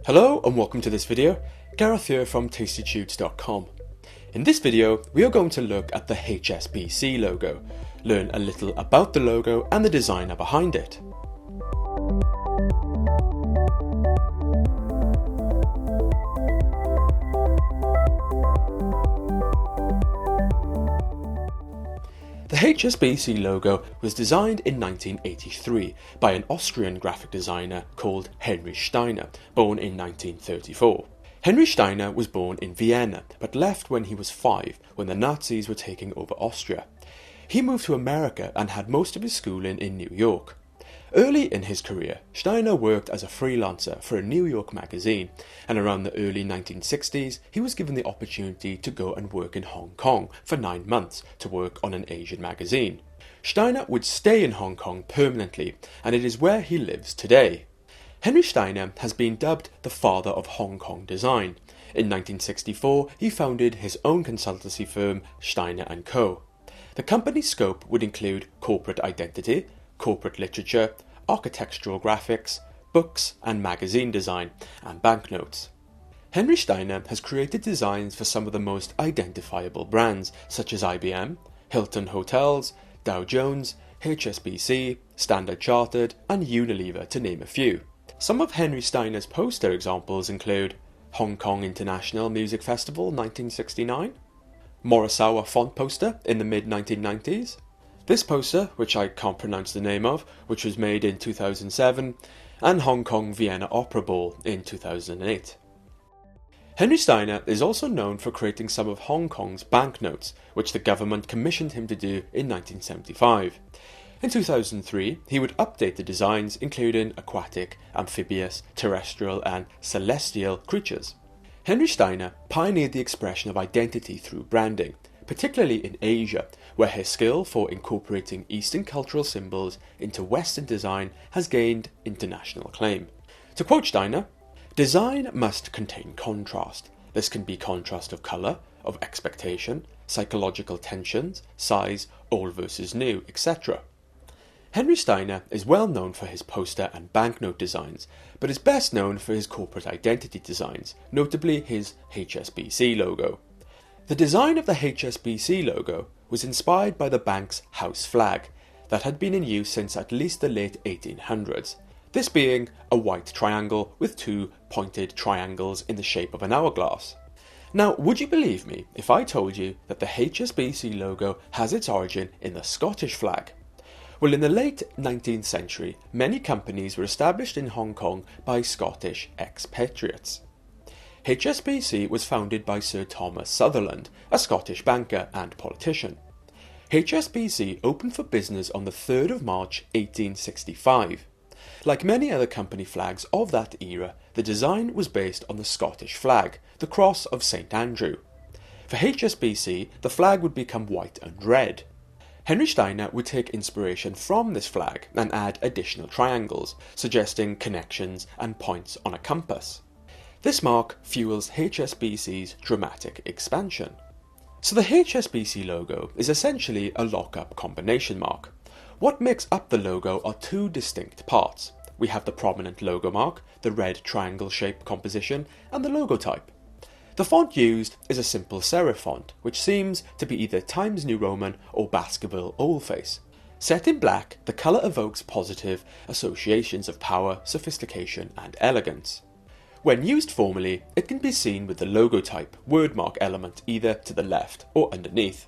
Hello and welcome to this video. Gareth here from tastytudes.com. In this video we are going to look at the HSBC logo, learn a little about the logo and the designer behind it. The HSBC logo was designed in 1983 by an Austrian graphic designer called Henry Steiner, born in 1934. Henry Steiner was born in Vienna, but left when he was 5 when the Nazis were taking over Austria. He moved to America and had most of his schooling in New York. Early in his career, Steiner worked as a freelancer for a New York magazine, and around the early 1960s he was given the opportunity to go and work in Hong Kong for 9 months to work on an Asian magazine. Steiner would stay in Hong Kong permanently, and it is where he lives today. Henry Steiner has been dubbed the father of Hong Kong design. In 1964 he founded his own consultancy firm, Steiner & Co. The company's scope would include corporate identity, corporate literature, architectural graphics, books and magazine design, and banknotes. Henry Steiner has created designs for some of the most identifiable brands such as IBM, Hilton Hotels, Dow Jones, HSBC, Standard Chartered and Unilever, to name a few. Some of Henry Steiner's poster examples include Hong Kong International Music Festival 1969, Morisawa Font Poster in the mid-1990s, this poster, which I can't pronounce the name of, which was made in 2007, and Hong Kong Vienna Opera Ball in 2008. Henry Steiner is also known for creating some of Hong Kong's banknotes, which the government commissioned him to do in 1975. In 2003, he would update the designs, including aquatic, amphibious, terrestrial and celestial creatures. Henry Steiner pioneered the expression of identity through branding, particularly in Asia, where his skill for incorporating Eastern cultural symbols into Western design has gained international acclaim. To quote Steiner, "Design must contain contrast. This can be contrast of colour, of expectation, psychological tensions, size, old versus new, etc." Henry Steiner is well known for his poster and banknote designs, but is best known for his corporate identity designs, notably his HSBC logo. The design of the HSBC logo was inspired by the bank's house flag that had been in use since at least the late 1800s, this being a white triangle with 2 pointed triangles in the shape of an hourglass. Now, would you believe me if I told you that the HSBC logo has its origin in the Scottish flag? Well, in the late 19th century, many companies were established in Hong Kong by Scottish expatriates. HSBC was founded by Sir Thomas Sutherland, a Scottish banker and politician. HSBC opened for business on the 3rd of March 1865. Like many other company flags of that era, the design was based on the Scottish flag, the Cross of St Andrew. For HSBC, the flag would become white and red. Henry Steiner would take inspiration from this flag and add additional triangles, suggesting connections and points on a compass. This mark fuels HSBC's dramatic expansion. So the HSBC logo is essentially a lock-up combination mark. What makes up the logo are 2 distinct parts. We have the prominent logo mark, the red triangle-shaped composition, and the logo type. The font used is a simple serif font, which seems to be either Times New Roman or Baskerville Old Face. Set in black, the colour evokes positive associations of power, sophistication, and elegance. When used formally, it can be seen with the logo type wordmark element either to the left or underneath.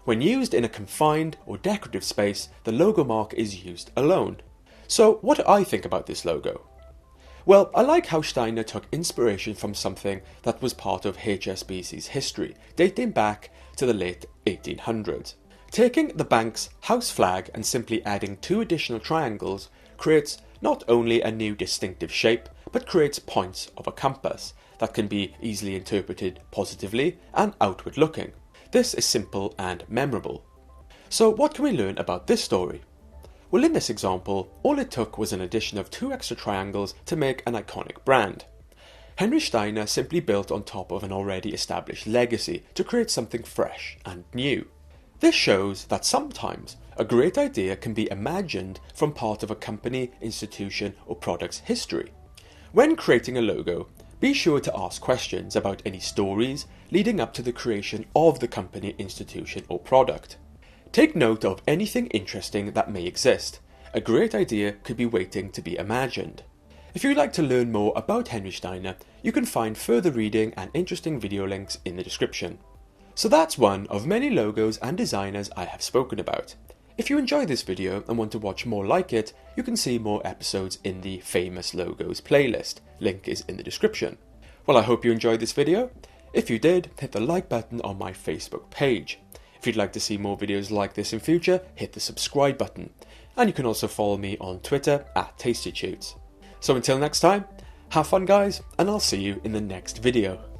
When used in a confined or decorative space, the logo mark is used alone. So what do I think about this logo? Well, I like how Steiner took inspiration from something that was part of HSBC's history, dating back to the late 1800s. Taking the bank's house flag and simply adding 2 additional triangles creates not only a new distinctive shape, but creates points of a compass that can be easily interpreted positively and outward looking. This is simple and memorable. So what can we learn about this story? Well, in this example, all it took was an addition of 2 extra triangles to make an iconic brand. Henry Steiner simply built on top of an already established legacy to create something fresh and new. This shows that sometimes a great idea can be imagined from part of a company, institution or product's history. When creating a logo, be sure to ask questions about any stories leading up to the creation of the company, institution or product. Take note of anything interesting that may exist. A great idea could be waiting to be imagined. If you'd like to learn more about Henry Steiner, you can find further reading and interesting video links in the description. So that's one of many logos and designers I have spoken about. If you enjoyed this video and want to watch more like it, you can see more episodes in the Famous Logos playlist. Link is in the description. Well, I hope you enjoyed this video. If you did, hit the like button on my Facebook page. If you'd like to see more videos like this in future, hit the subscribe button. And you can also follow me on Twitter @TastyTunes. So until next time, have fun guys, and I'll see you in the next video.